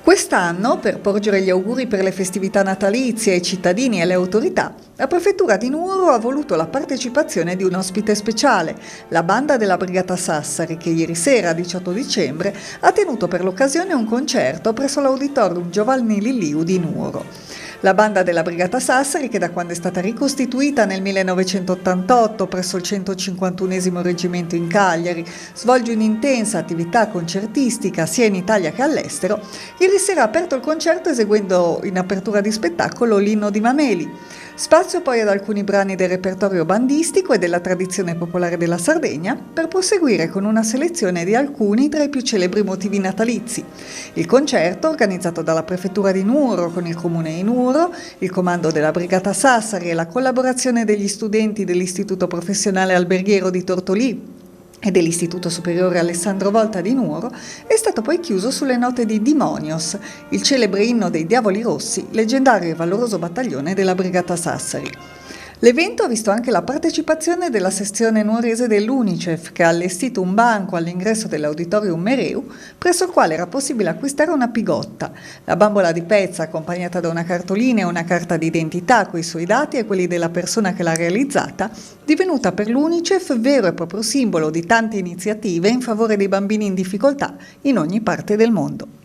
Quest'anno, per porgere gli auguri per le festività natalizie ai cittadini e alle autorità, la Prefettura di Nuoro ha voluto la partecipazione di un ospite speciale, la banda della Brigata Sassari, che ieri sera, 18 dicembre, ha tenuto per l'occasione un concerto presso l'Auditorium Giovanni Lilliu di Nuoro. La banda della Brigata Sassari, che da quando è stata ricostituita nel 1988 presso il 151° Reggimento in Cagliari, svolge un'intensa attività concertistica sia in Italia che all'estero, ieri sera ha aperto il concerto eseguendo in apertura di spettacolo l'Inno di Mameli. Spazio poi ad alcuni brani del repertorio bandistico e della tradizione popolare della Sardegna, per proseguire con una selezione di alcuni tra i più celebri motivi natalizi. Il concerto, organizzato dalla Prefettura di Nuoro con il Comune di Nuoro, il comando della Brigata Sassari e la collaborazione degli studenti dell'Istituto Professionale Alberghiero di Tortolì e dell'Istituto Superiore Alessandro Volta di Nuoro, è stato poi chiuso sulle note di Dimonios, il celebre inno dei Diavoli Rossi, leggendario e valoroso battaglione della Brigata Sassari. L'evento ha visto anche la partecipazione della sezione nuorese dell'Unicef, che ha allestito un banco all'ingresso dell'Auditorium Mereu, presso il quale era possibile acquistare una pigotta, la bambola di pezza accompagnata da una cartolina e una carta d'identità coi suoi dati e quelli della persona che l'ha realizzata, divenuta per l'Unicef vero e proprio simbolo di tante iniziative in favore dei bambini in difficoltà in ogni parte del mondo.